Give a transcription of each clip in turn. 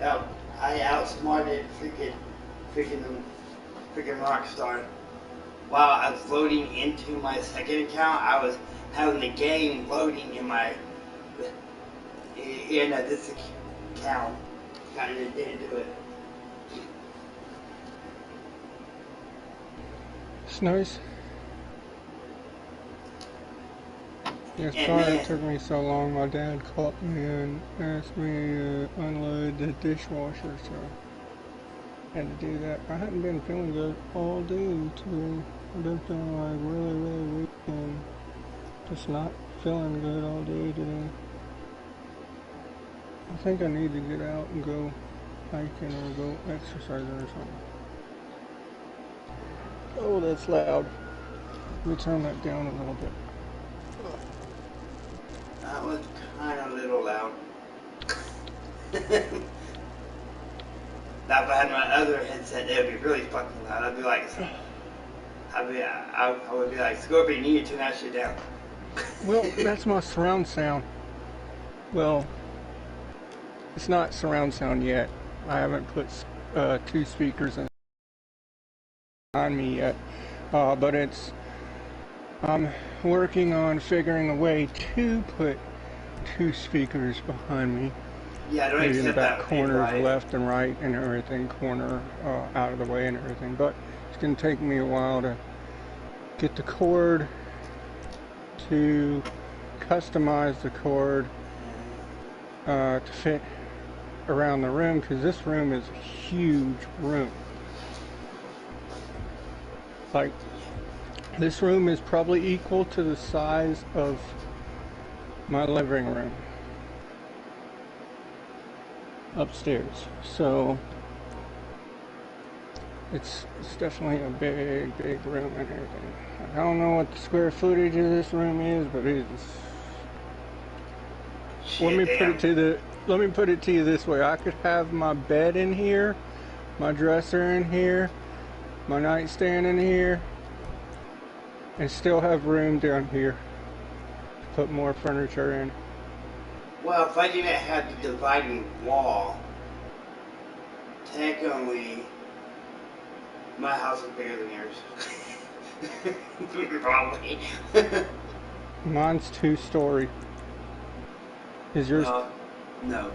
Out, I outsmarted freaking Rockstar. While I was loading into my second account, I was having the game loading in my this account. Kind of didn't do it. It's nice. Yeah, And sorry it then, took me so long. My dad called me and asked me to unload the dishwasher, so I had to do that. I hadn't been feeling good all day today. I've been feeling like really, really weak and just not feeling good all day today. I think I need to get out and go hiking or go exercising or something. Oh, that's loud. Let me turn that down a little bit. that was kind of a little loud. Now if I had my other headset, it would be really fucking loud. I'd be like, I would be like, Scorpion, you need to turn that shit down. Well, that's my surround sound. Well, it's not surround sound yet. I haven't put two speakers behind me yet, but I'm working on figuring a way to put two speakers behind me. Yeah, I don't Maybe in the accept back that corners, right. left and right and everything, corner out of the way and everything. But it's going to take me a while to get the cord, to customize the cord to fit around the room, because this room is a huge room. Like, this room is probably equal to the size of my living room upstairs. So it's definitely a big room and everything. I don't know what the square footage of this room is, but it is. Let me put it to you this way. I could have my bed in here, my dresser in here, my nightstand in here, and still have room down here to put more furniture in. Well, if I didn't have the dividing wall, technically, my house is bigger than yours. Probably. Mine's 2-story. Is yours? No.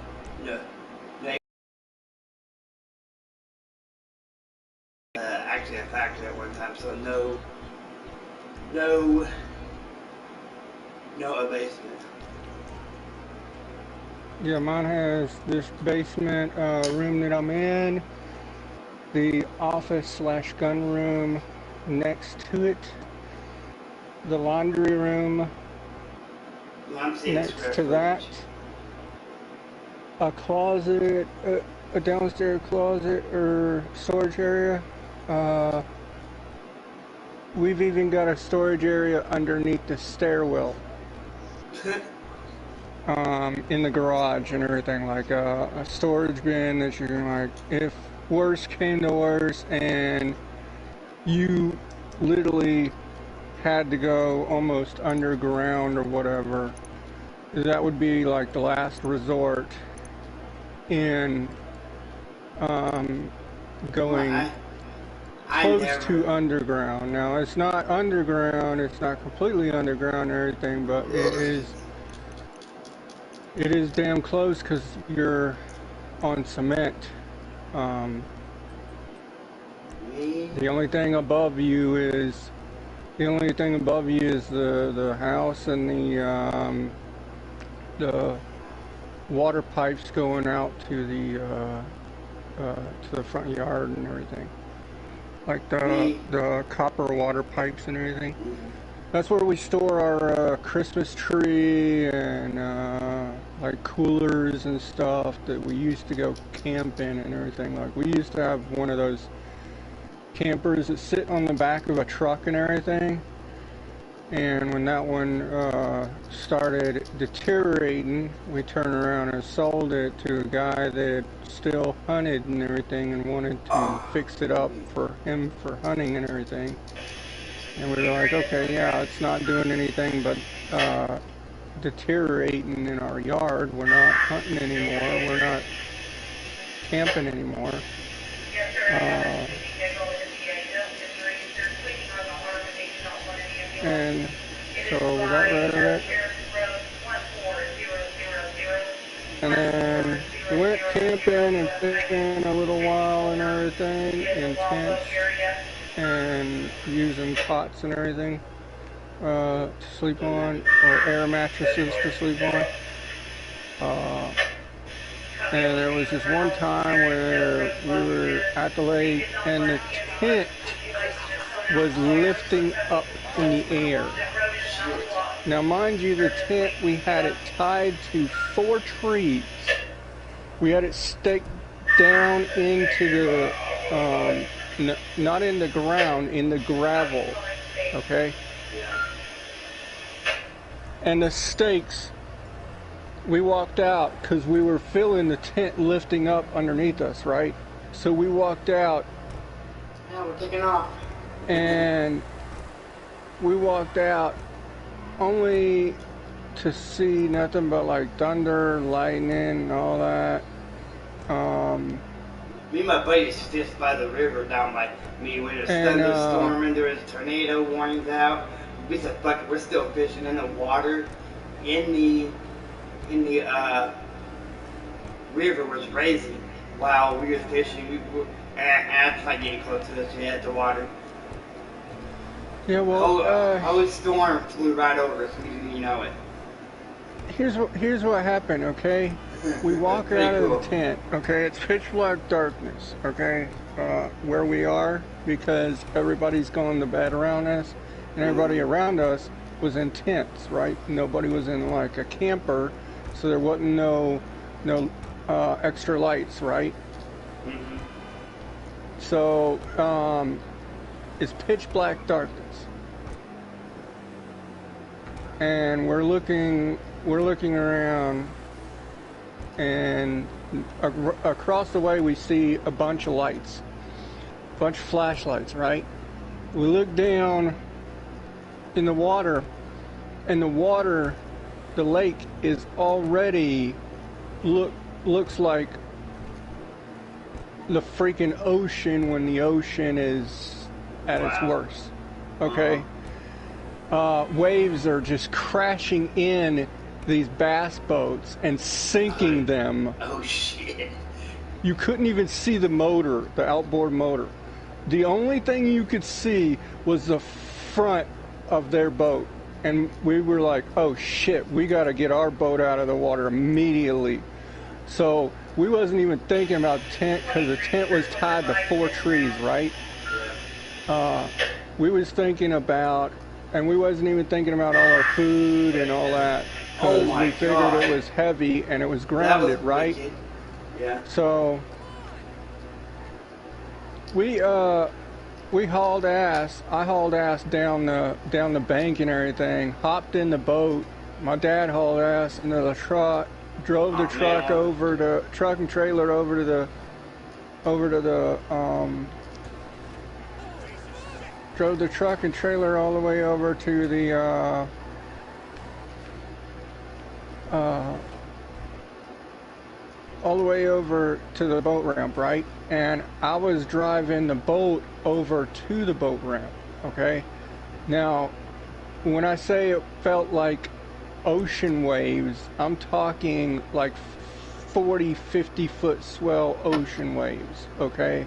Actually, a factory at one time, so no a basement. Yeah, mine has this basement room that I'm in, the office / gun room next to it, the laundry room next to that, a closet, a downstairs closet or storage area. We've even got a storage area underneath the stairwell. In the garage and everything, like a storage bin that you can, like, if worse came to worse and you literally had to go almost underground or whatever, that would be like the last resort in going close to underground. Now, it's not underground, it's not completely underground or anything, but it is damn close because you're on cement. The only thing above you is the house and the water pipes going out to the front yard and everything, like the copper water pipes and everything. That's where we store our Christmas tree and like coolers and stuff that we used to go camping and everything. Like, we used to have one of those campers that sit on the back of a truck and everything. And when that one started deteriorating, we turned around and sold it to a guy that still hunted and everything and wanted to fix it up for him for hunting and everything. And we were like, okay, yeah, it's not doing anything but deteriorating in our yard. We're not hunting anymore. We're not camping anymore. And so we got rid of it. And then we went camping and fishing a little while and everything in tents and using cots and everything to sleep on, or air mattresses to sleep on. And there was this one time where we were at the lake and the tent was lifting up in the air. Now, mind you, the tent, we had it tied to 4 trees. We had it staked down into the, not in the ground, in the gravel, okay? And the stakes, we walked out because we were feeling the tent lifting up underneath us, right? So we walked out. Now we're taking off. And we walked out only to see nothing but like thunder, lightning, and all that. Me and my buddies fished by the river down by me when there's thunderstorm and there was tornado warnings out. We said, fuck it, we're still fishing in the water. In the river was raising while we were fishing. We were it's like getting close to us. We had the water. Yeah, well, whole storm flew right over us. We didn't even know it. Here's what happened, okay? We walk out of the tent, okay? It's pitch black darkness, okay? Where we are, because everybody's going to bed around us, and everybody around us was in tents, right? Nobody was in like a camper, so there wasn't no extra lights, right? Mm-hmm. So it's pitch black darkness, and we're looking around, and across the way we see a bunch of lights, a bunch of flashlights, right? We look down in the water, and the lake is already looks like the freaking ocean when the ocean is at its worst, okay? Waves are just crashing in these bass boats and sinking them. Oh shit. You couldn't even see the motor, the outboard motor. The only thing you could see was the front of their boat. And we were like, oh shit, we got to get our boat out of the water immediately. So we wasn't even thinking about the tent because the tent was tied to 4 trees, right? We was thinking about, and we wasn't even thinking about all our food and all that. Because we figured it was heavy and it was grounded, right? Wicked. Yeah. So we hauled ass. I hauled ass down the bank and everything. Hopped in the boat. My dad hauled ass into the truck. Drove the truck over to truck and trailer over to the drove the truck and trailer all the way over to the all the way over to the boat ramp, right? And I was driving the boat over to the boat ramp, okay? Now, when I say it felt like ocean waves, I'm talking like 40, 50 foot swell ocean waves, okay?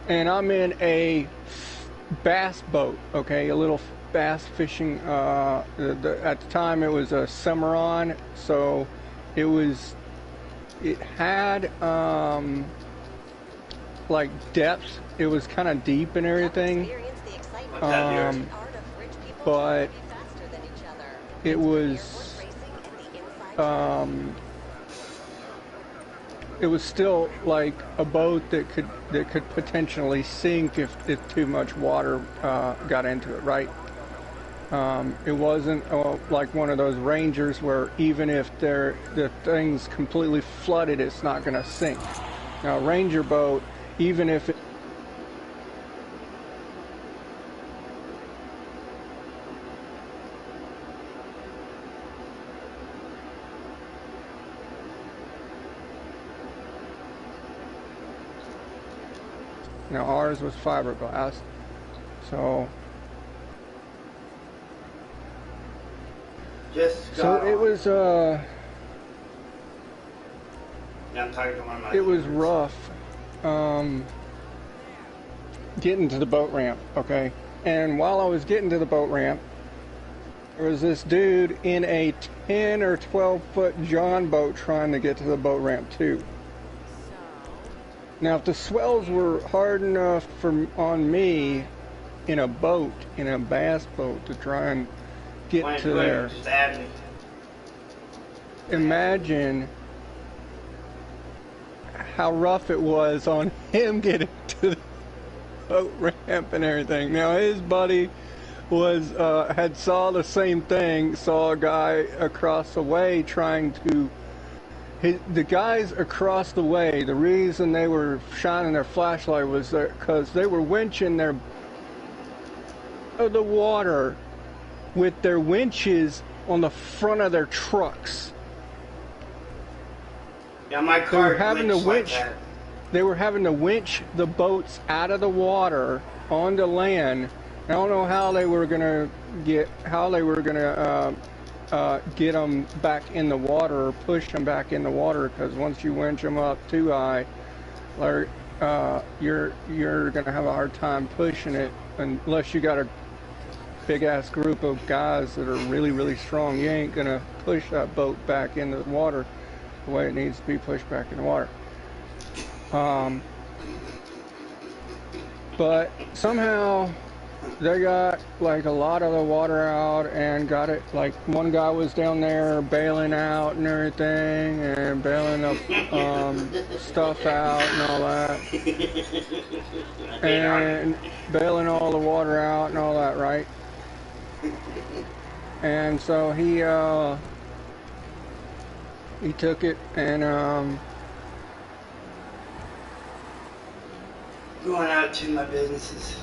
And I'm in a bass boat, okay? A little bass fishing, at the time it was a Cimarron, so it had like depth. It was kind of deep and everything, but it was still like a boat that could potentially sink if too much water got into it, right? It wasn't like one of those Rangers where even if the thing's completely flooded, it's not going to sink. Now, a Ranger boat, even if it Now ours was fiberglass, so it was yeah, I'm talking to one of my it was rough getting to the boat ramp, okay? And while I was getting to the boat ramp, there was this dude in a 10 or 12 foot John boat trying to get to the boat ramp too. Now if the swells were hard enough on me in a boat, in a bass boat, to try and get to there, imagine how rough it was on him getting to the boat ramp and everything. Now his buddy was had saw the same thing, saw a guy across the way trying to. The guys across the way, the reason they were shining their flashlight was because they were winching their the water with their winches on the front of their trucks. Yeah, my car. They were having to winch. Like they were having to winch the boats out of the water onto land. I don't know how they were gonna get get them back in the water or push them back in the water, because once you winch them up too high, you're gonna have a hard time pushing it unless you got a big ass group of guys that are really strong. You ain't gonna push that boat back into the water the way it needs to be pushed back in the water. But somehow they got like a lot of the water out and got it. Like one guy was down there bailing out and everything, and bailing the stuff out and all that, and bailing all the water out and all that, right? And so he took it and going out to my businesses.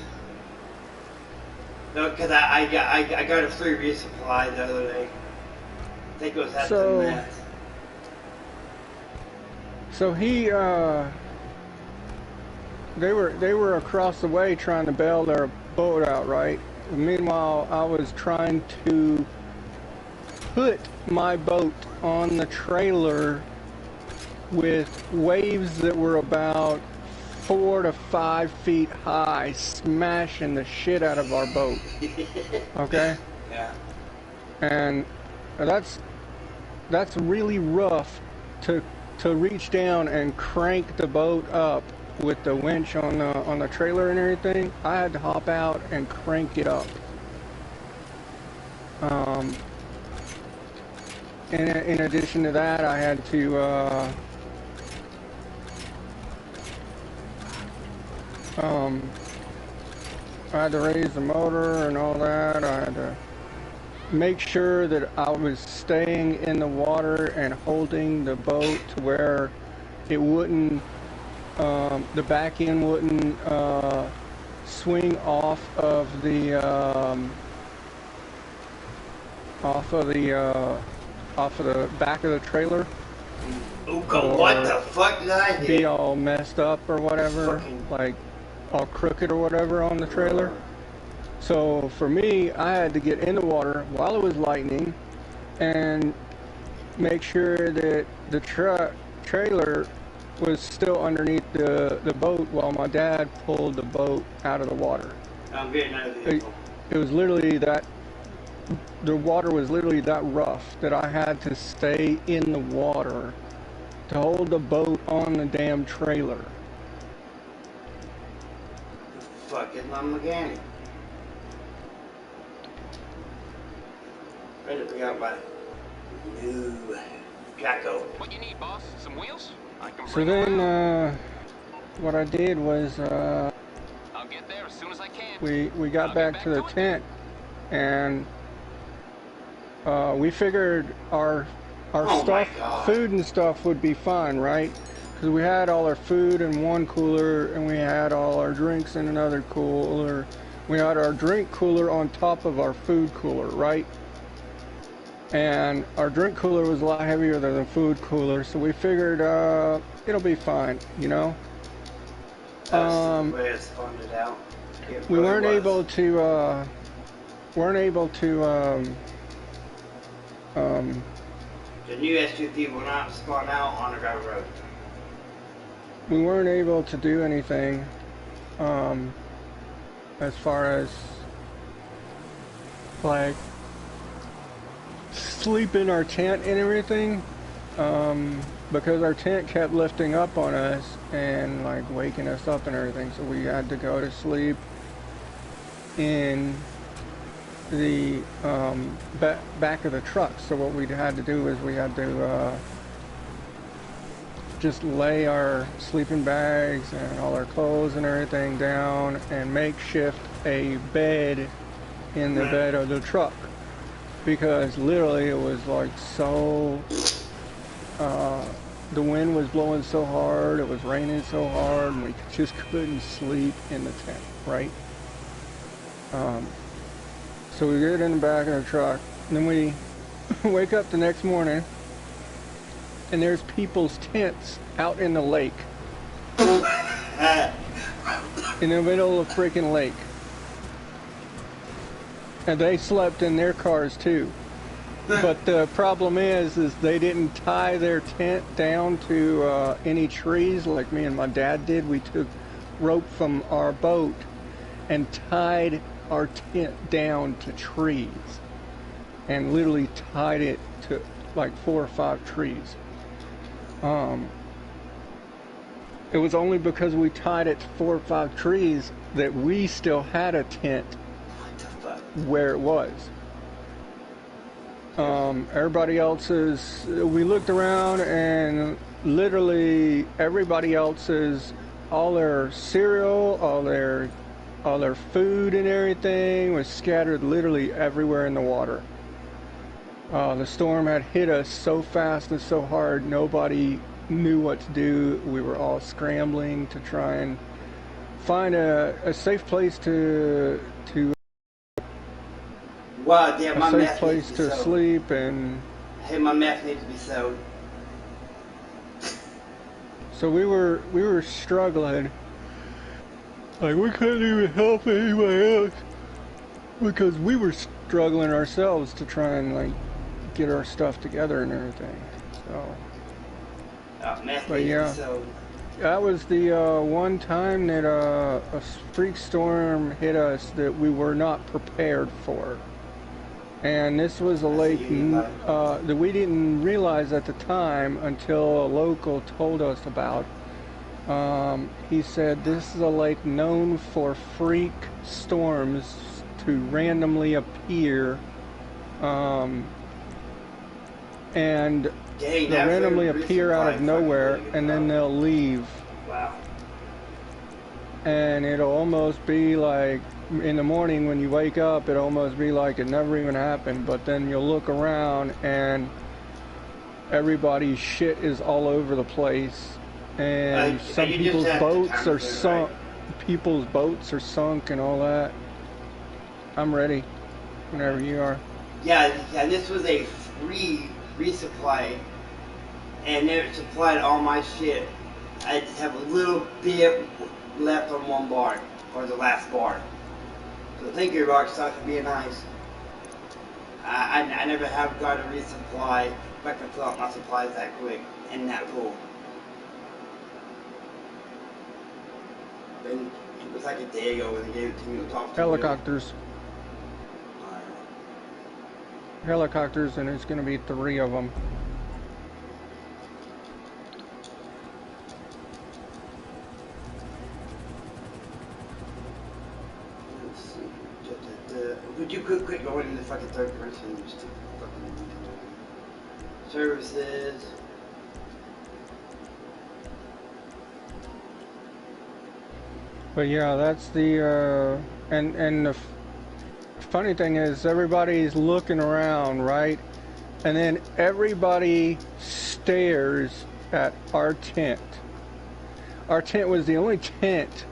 No, because I got a free resupply the other day. I think it was at the Met. So he they were across the way trying to bail their boat out, right? Meanwhile, I was trying to put my boat on the trailer with waves that were about 4 to 5 feet high, smashing the shit out of our boat. Okay? Yeah. And that's really rough to reach down and crank the boat up with the winch on the trailer and everything. I had to hop out and crank it up. In addition to that, I had to raise the motor and all that. I had to make sure that I was staying in the water and holding the boat to where it wouldn't, the back end wouldn't swing off of the back of the trailer. What the fuck did I do? Be all messed up or whatever, like all crooked or whatever on the trailer. So for me, I had to get in the water while it was lightning and make sure that the trailer was still underneath the boat while my dad pulled the boat out of the water. I'm getting out of the vehicle. It was literally that, the water was literally that rough that I had to stay in the water to hold the boat on the damn trailer. Fucking my mechanic. Ready to bring out my new Jacko. What you need, boss? Some wheels? I can So then, what I did was, I'll get there as soon as I can. we got back to the tent, and we figured our stuff, food and stuff would be fine, right? Because we had all our food in one cooler, and we had all our drinks in another cooler. We had our drink cooler on top of our food cooler, right? And our drink cooler was a lot heavier than the food cooler, so we figured it'll be fine, you know? Where it's funded out. We weren't able to, the new SUV will not spawn out on a gravel road. we weren't able to do anything, as far as, like, sleep in our tent and everything, because our tent kept lifting up on us and like waking us up and everything, so we had to go to sleep in the back of the truck. So what we had to do is we had to just lay our sleeping bags and all our clothes and everything down and makeshift a bed in the bed of the truck, because literally it was like so the wind was blowing so hard, it was raining so hard, and we just couldn't sleep in the tent, right? So we get in the back of the truck, and then we wake up the next morning, and there's people's tents out in the lake. In the middle of the freaking lake. And they slept in their cars too. But the problem is they didn't tie their tent down to any trees like me and my dad did. We took rope from our boat and tied our tent down to trees, and literally tied it to like 4 or 5 trees. It was only because we tied it to 4 or 5 trees that we still had a tent where it was. Everybody else's, we looked around and literally everybody else's, all their cereal, all their food and everything was scattered literally everywhere in the water. The storm had hit us so fast and so hard, nobody knew what to do. We were all scrambling to try and find a safe place to wow, damn, my safe place to sleep. And hey, my meth needs to be sewed. So we were struggling. Like, we couldn't even help anybody else because we were struggling ourselves to try and like get our stuff together and everything. So, but yeah, that was the one time that a freak storm hit us that we were not prepared for. And this was a lake that we didn't realize at the time until a local told us about. He said this is a lake known for freak storms to randomly appear, and they'll randomly appear out of nowhere, and then they'll leave. Wow. And it'll almost be like in the morning when you wake up, it'll almost be like it never even happened, but then you'll look around and everybody's shit is all over the place. And some people's boats are sunk. Right? People's boats are sunk and all that. I'm ready whenever you are. Yeah, this was a free resupply, and it supplied all my shit. I just have a little bit left on one bar, or the last bar. So thank you, Rockstar, for being nice. I never have got a resupply if I can fill out my supplies that quick in that pool. It was like a day ago when they gave it to me to talk to helicopters. Helicopters, and it's going to be 3 of them. Let's see. Would you quit going into fucking third person? Just fucking services. But yeah, that's the and the funny thing is everybody's looking around, right? And then everybody stares at our tent. Our tent was the only tent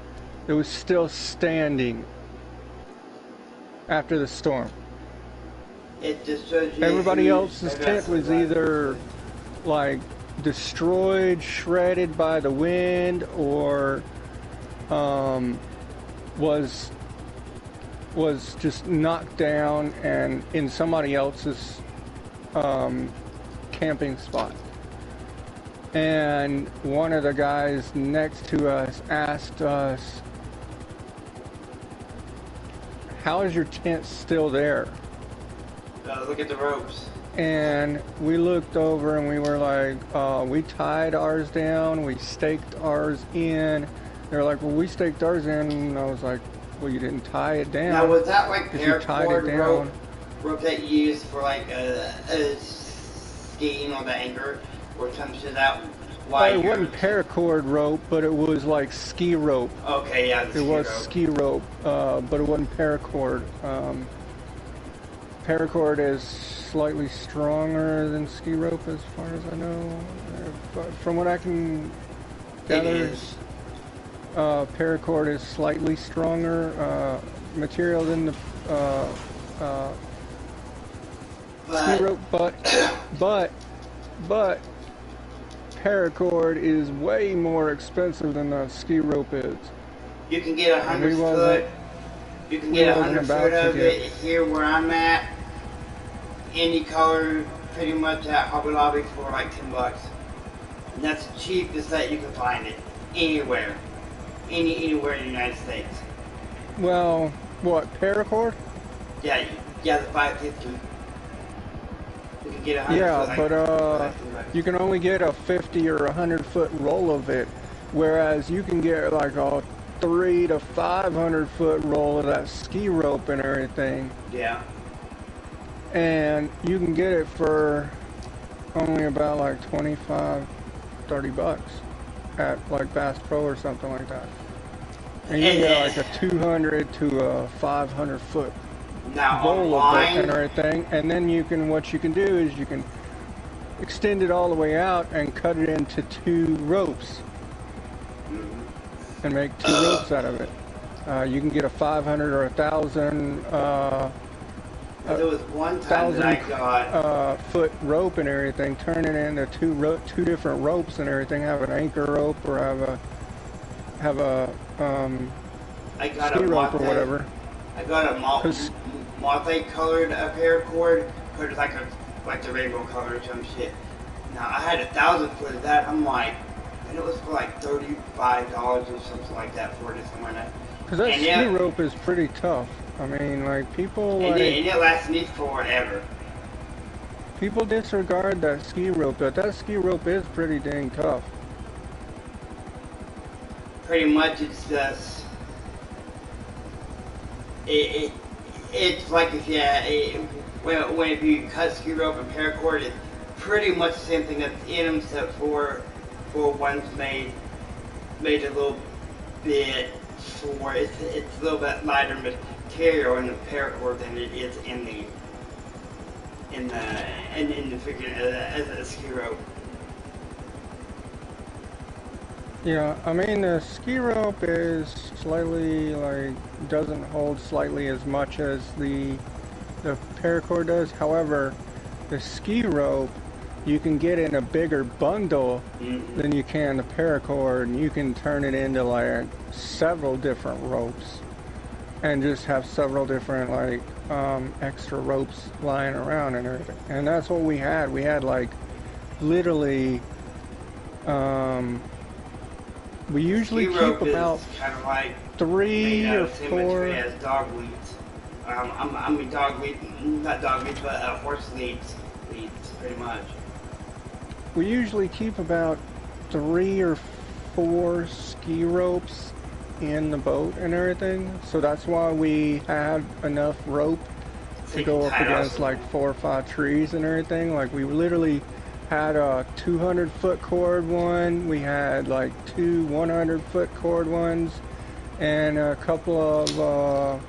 that was still standing after the storm. It just shows you everybody else's tent was either like destroyed, shredded by the wind, or was just knocked down and in somebody else's camping spot. And one of the guys next to us asked us, "How is your tent still there?" Look at the ropes. And we looked over and we were like, we tied ours down, we staked ours in. They're like, well, we staked ours in. And I was like, well, you didn't tie it down. Now, was that like if you tied it down, rope that you used for like a skiing or the anchor or some shit that? It wasn't paracord rope, but it was like ski rope. Okay, yeah, it was ski rope, but it wasn't paracord. Paracord is slightly stronger than ski rope, as far as I know. But from what I can gather, paracord is slightly stronger material than the ski rope, but paracord is way more expensive than the ski rope is. You can get 100 foot. You can get 100 foot of it here where I'm at. Any color, pretty much at Hobby Lobby for like $10. And that's the cheapest that you can find it anywhere, anywhere in the United States. Well, what, paracord? Yeah, the 550. You can get 100. Yeah, but you can only get a 50 or 100 foot roll of it, whereas you can get like a 300 to 500 foot roll of that ski rope and everything. Yeah. And you can get it for only about like 25, 30 bucks at like Bass Pro or something like that. And you can get like a 200 to a 500 foot roll of it and everything. And then what you can do is you can extend it all the way out and cut it into 2 ropes and make 2 ropes out of it. You can get a 500 or 1,000 there was one time that I got foot rope and everything, turn it into 2 different ropes and everything. Have an anchor rope or have a ski rope or whatever. I got a multi-colored paracord, colored like the rainbow color or some shit. Now I had 1,000 foot of that. I'm like, and it was for like $35 or something like that for it, something like that. Because that ski rope is pretty tough. I mean, like, people and it lasts me forever. People disregard that ski rope, but that ski rope is pretty dang tough. Pretty much, it's just it's like if if you cut ski rope and paracord, it's pretty much the same thing that's in them, except for one's made a little bit for it's a little bit lighter material in the paracord than it is in the figure as a ski rope. Yeah, I mean the ski rope is slightly doesn't hold slightly as much as the paracord does. However, the ski rope you can get in a bigger bundle than you can the paracord, and you can turn it into like several different ropes and just have several different extra ropes lying around and everything. And that's what we had. We had like literally we usually keep about kind of like 3 or 4 as dog leads. I mean dog lead, not dog leads, but horse leads pretty much. We usually keep about 3 or 4 ski ropes in the boat and everything, so that's why we had enough rope to go up against like 4 or 5 trees and everything. Like we literally had a 200 foot cord one, we had like 2 100 foot cord ones, and a couple of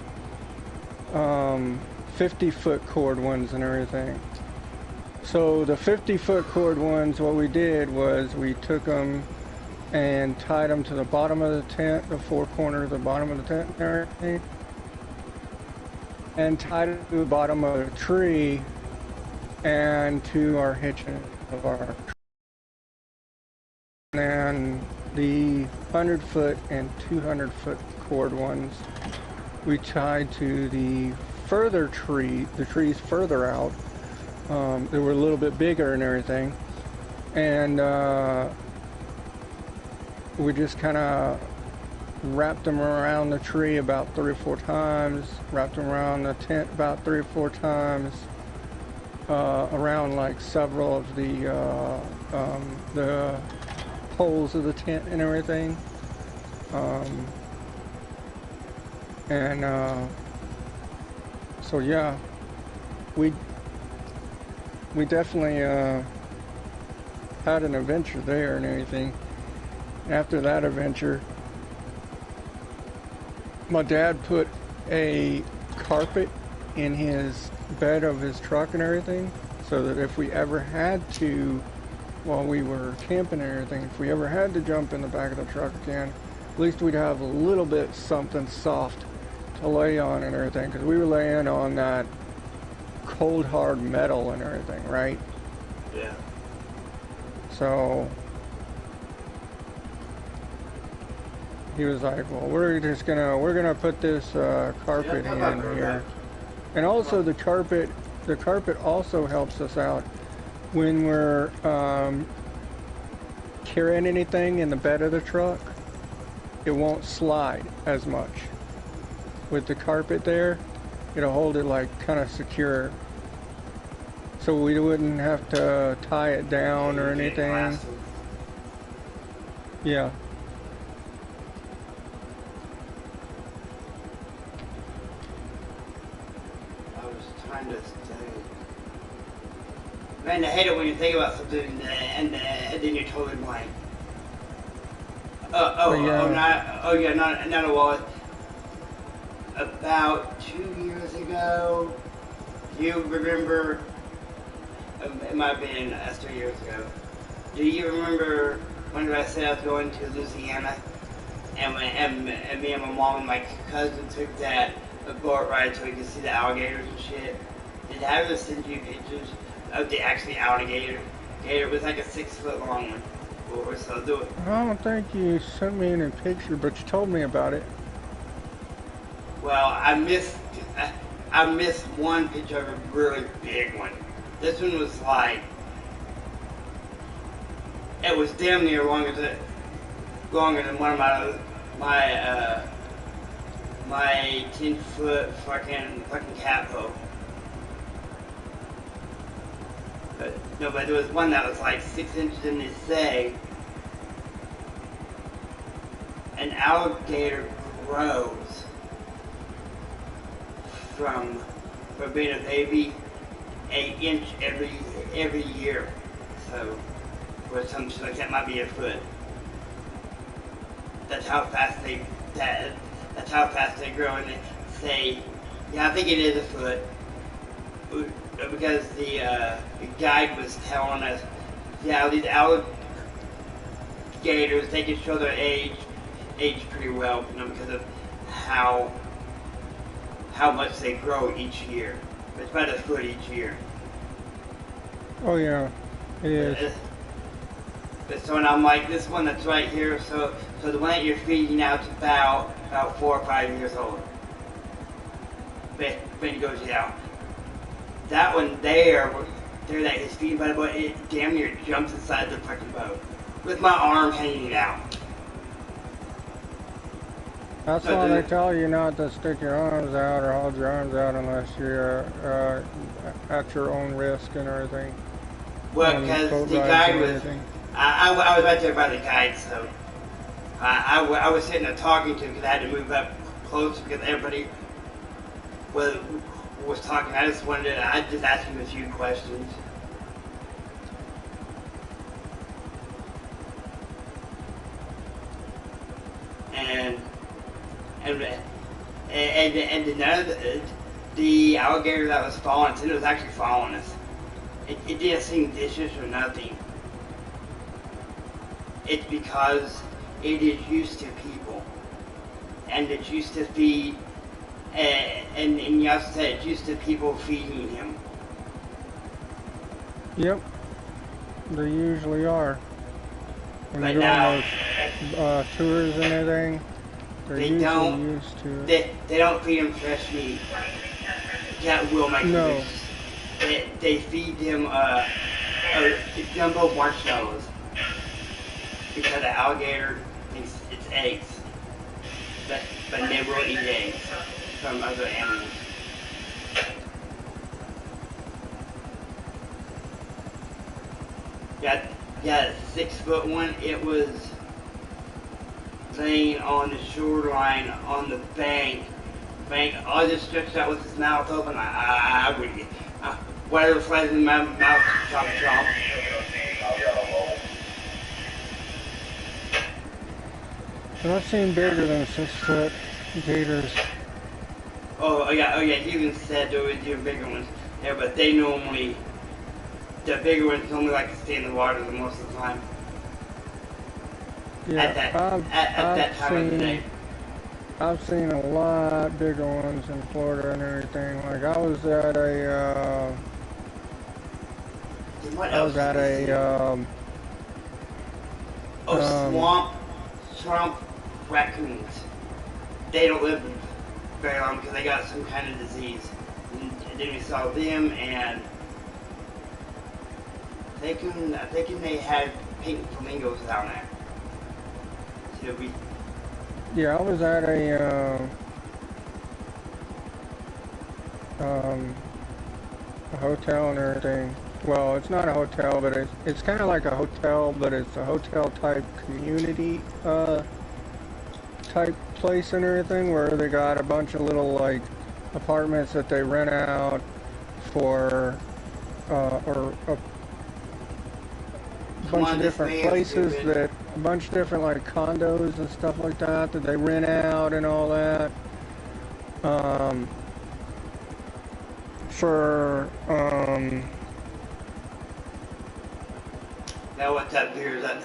50 foot cord ones and everything. So the 50 foot cord ones, what we did was we took them and tied them to the bottom of the tent, the 4 corners of the bottom of the tent and everything, and tied it to the bottom of a tree and to our hitching of our tree. And the 100-foot and 200-foot cord ones we tied to the trees further out. They were a little bit bigger and everything, and we just kind of wrapped them around the tree about 3 or 4 times, wrapped them around the tent about 3 or 4 times, around like several of the poles of the tent and everything. So yeah, we definitely had an adventure there and everything. After that adventure, my dad put a carpet in his bed of his truck and everything, so that if we ever had to, while we were camping and everything, if we ever had to jump in the back of the truck again, at least we'd have a little bit something soft to lay on and everything, because we were laying on that cold hard metal and everything, right? Yeah. So he was like, well, we're gonna put this carpet in here. And also the carpet also helps us out when we're carrying anything in the bed of the truck. It won't slide as much. With the carpet there, it'll hold it like kind of secure, so we wouldn't have to tie it down or anything. Yeah. I was trying to say, man, I hate it when you think about something and then you're totally blank. Not a wallet. About 2 years ago, do you remember? It might have been 3 years ago. Do you remember when I said I was going to Louisiana, and me and my mom and my cousin took that boat ride so we could see the alligators and shit? Did I ever send you pictures of the actually alligator? It was like a 6-foot long one. Or so do it. I don't think you sent me any picture, but you told me about it. Well, I missed one picture of a really big one. This one was like, it was damn near longer than one of my 10-foot fucking capo. But there was one that was like 6 inches in this say. An alligator grows from being a baby 1 inch every year. So, or something like that, might be a foot. That's how fast they grow, and they say, yeah, I think it is a foot, because the guide was telling us, yeah, these alligators, they can show their age pretty well, because of how much they grow each year. It's about a foot each year. Oh yeah, it is. So and I'm like, this one that's right here, so the one that you're feeding now is about 4 or 5 years old. But it goes out. That one there that he's feeding by the boat, it damn near jumps inside the fucking boat with my arm hanging out. That's why they tell you not to stick your arms out or hold your arms out unless you're at your own risk and everything. Well, because the guide was, I was right there by the guide, so I was sitting there talking to him because I had to move up close because everybody was talking. I just asked him a few questions. And the alligator that was following us, it was actually following us. It didn't seem vicious or nothing. It's because it is used to people, and it's used to feed, and you have to say it's used to people feeding him. Yep, they usually are. But now, tours and everything, they're They usually don't. used to it. They don't feed them fresh meat. That will make them No. vicious. They feed them jumbo marshmallows because the alligator thinks it's eggs, but they will eat eggs from other animals. Yeah, 6-foot one. It was laying on the shoreline on the bank. All just stretched out with his mouth open. I would get whatever flies in my mouth, chomp chomp. And I've seen bigger than 6-foot gators. Oh yeah. He even said there was even bigger ones. Yeah, but the bigger ones normally like to stay in the water the most of the time. Yeah, At that time of the day. I've seen a lot bigger ones in Florida and everything. Like I was at a swamp raccoons. They don't live very long because they got some kind of disease. And then we saw them, and I'm thinking they had pink flamingos down there. So yeah, I was at a hotel and everything. Well, it's not a hotel, but it's kind of like a hotel, but it's a hotel type community type place and everything, where they got a bunch of little like apartments that they rent out for or a bunch of different places that a bunch of different like condos and stuff like that they rent out and all that for now what that beer is that?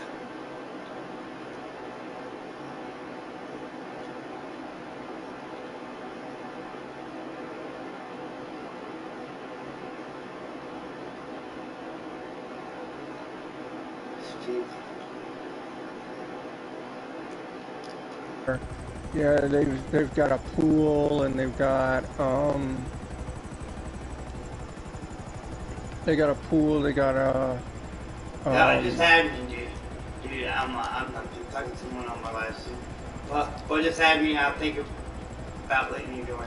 Yeah, they've got a pool and they've got a No, I just had dude. I'm talking to someone on my live stream. Well, just had me. I'll think about letting you join.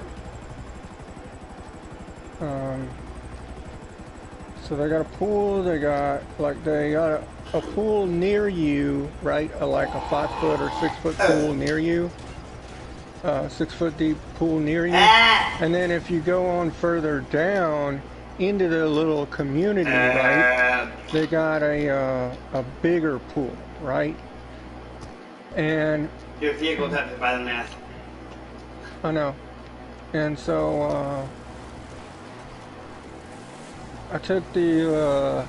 So they got a pool. They got a pool near you, right? Like a 5-foot or 6-foot pool near you. 6-foot deep pool near you. And then if you go on further down into the little community, right? They got a bigger pool, right? And your vehicle's have to buy the math. I know. And so I took the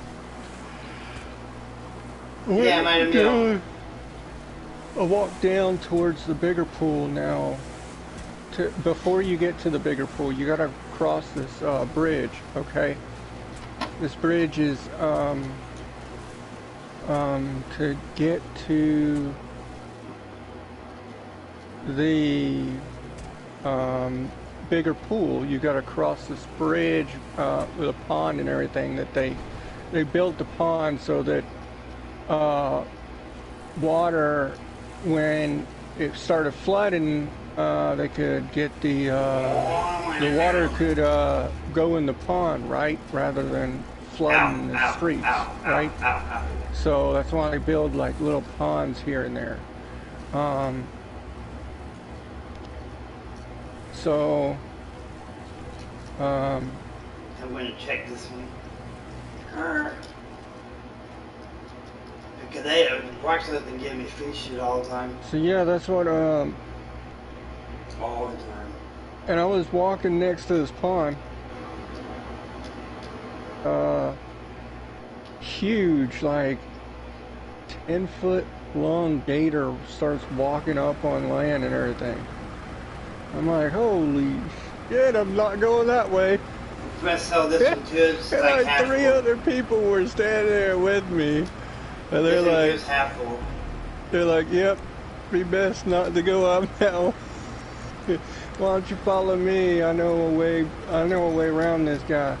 I walked down towards the bigger pool now. Before you get to the bigger pool, you gotta cross this bridge, okay? This bridge is to get to the bigger pool. You gotta cross this bridge with a pond and everything that they built the pond so that water, when it started flooding, they could get the water could go in the pond, right, rather than flooding the streets, right? So that's why they build like little ponds here and there. So I'm going to check this one. Because they have been giving me free shit all the time. So yeah, that's what all the time. And I was walking next to this pond. Huge, like 10-foot long gator starts walking up on land and everything. I'm like, holy shit, I'm not going that way. I'm gonna sell this one too. It's and like like 3 other people were standing there with me. And they're like, half full. They're like, yep, Be best not to go up now. Why don't you follow me? I know a way around this guy.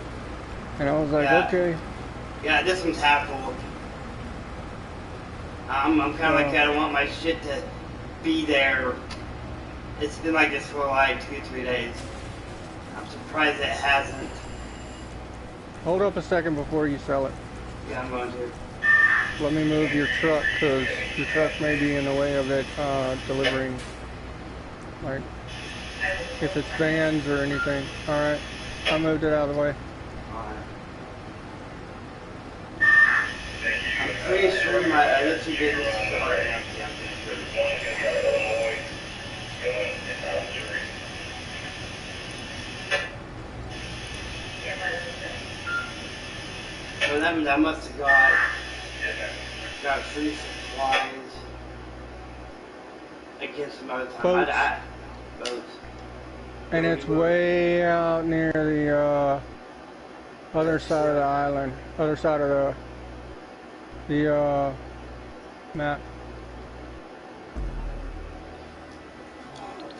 And I was like, Yeah. okay. Yeah, this one's half full. I'm kind of like, I don't want my shit to be there. It's been like this for like 2-3 days. I'm surprised it hasn't. Hold up a second before you sell it. Yeah, I'm going to. Let me move your truck, because your truck may be in the way of it delivering. Like, if it's vans or anything. Alright, I moved it out of the way. I'm pretty sure my other two businesses are empty. I'm pretty sure. So that means I must have got free supplies against some other time. Boats. Boats. And it's way out near the other side of the island. Other side of the map.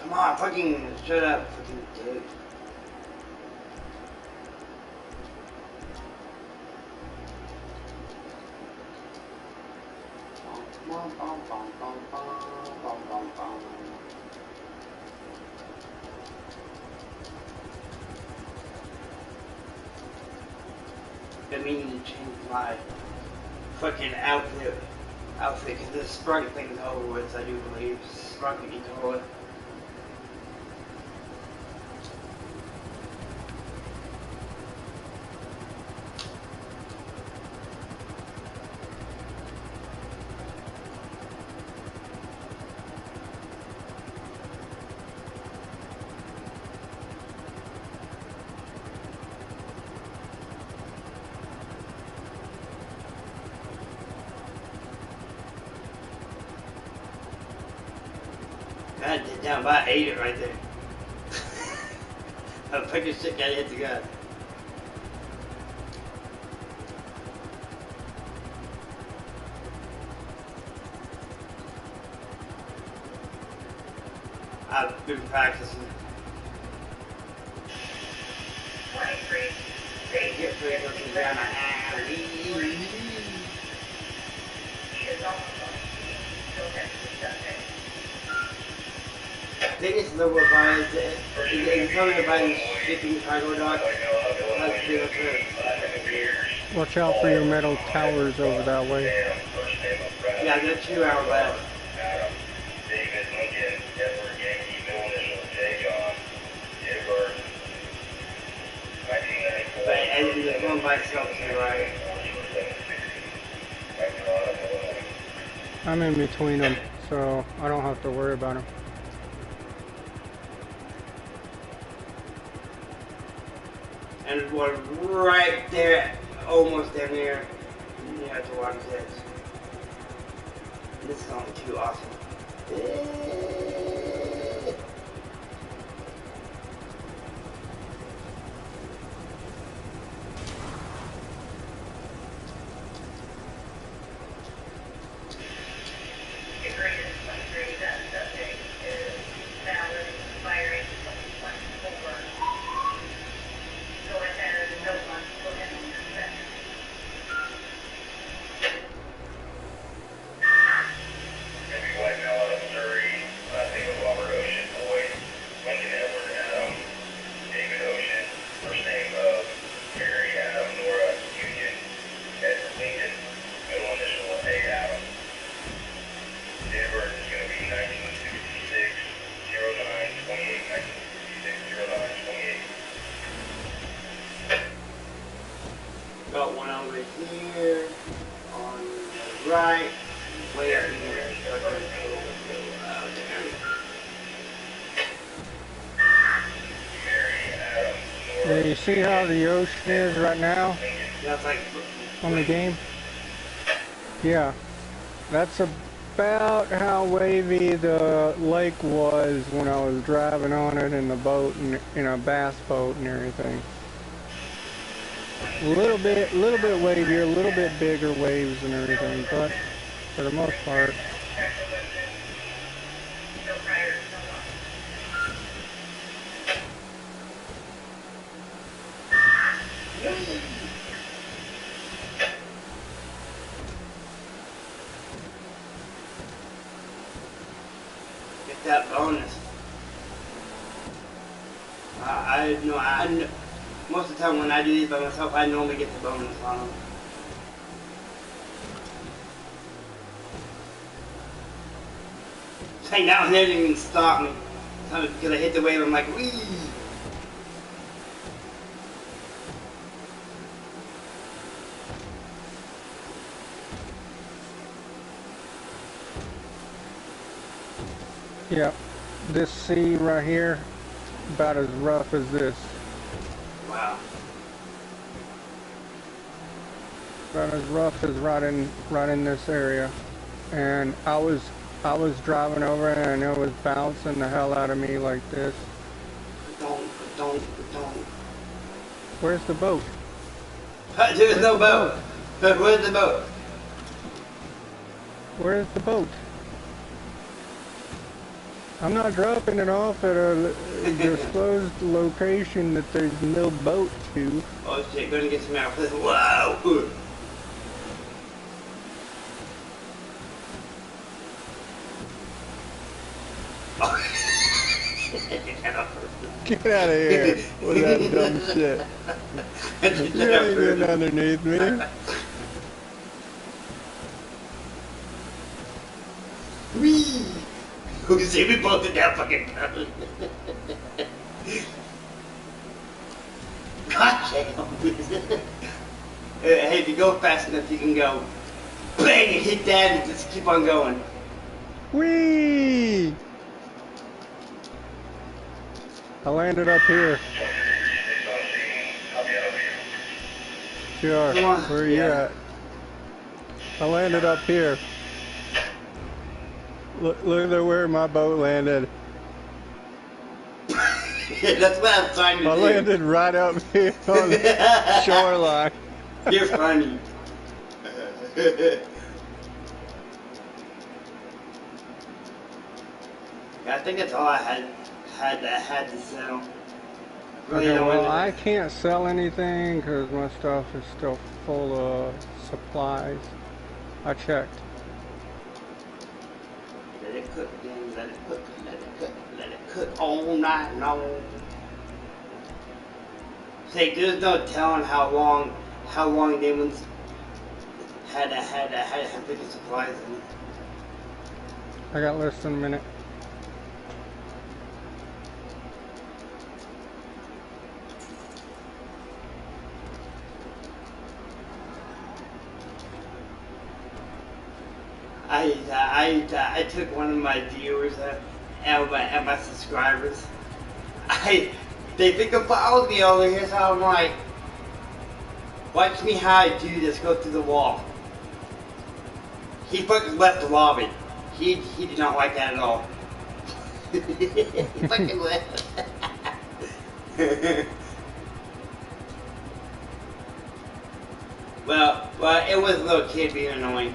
Come on, fucking shut up, fucking dude. I mean, to change my fucking outfit, because this sprung thing's over with, I do believe. Sprung thing over with. God damn, I ate it right there. I fucking shit got hit the gun. I've been practicing. 23. Get free of the ground. They just know what buying is. They tell me to buy the shipping cargo dock. That's the trip. Watch out for your metal towers over that way. Yeah, they're 2 hours left. But and it's one by itself too, right? I'm in between them, so I don't have to worry about them. And it was right there, almost down there, near the water's edge. This is only too awesome. Got one over here, on the right, way up here. Yeah, you see how the ocean is right now That's like, on the game? Yeah, that's about how wavy the lake was when I was driving on it in the boat and in a bass boat and everything. A little bit wavier, a little bit bigger waves and everything, but for the most part. Get that bonus. I know. Most of the time when I do these by myself, I normally get the bonus on them. Like now and they didn't even stop me. Because I hit the wave, I'm like, wee! Yep. This sea right here, about as rough as this. Wow. About as rough as right in this area. And I was driving over and it was bouncing the hell out of me like this. Don't. Where's the boat? There's no boat. Where's the boat? Where's the boat? I'm not dropping it off at a disclosed location that there's no boat to. Oh shit, gonna get some out for this. Whoa! Get out of here with that dumb shit. You ain't getting underneath me. Whee! Who can see me both in that fucking tunnel? God damn. Hey, if you go fast enough, you can go bang and hit that and just keep on going. Whee! I landed up here. Sure, where are you at? I landed up here. Look at where my boat landed. That's what I'm trying to do. I landed right up here on the shoreline. You're funny. I think that's all I had to sell. Really Okay, don't well, want I can't sell anything because my stuff is still full of supplies. I checked. Let it cook, then let it cook, let it cook all night long. Say, there's no telling how long they once had bigger supplies in it. I got less than a minute. I took one of my viewers and my subscribers. They think it follows me over here, so I'm like, watch me how I do this, go through the wall. He fucking left the lobby. He did not like that at all. He fucking left. Well, it was a little kid being annoying.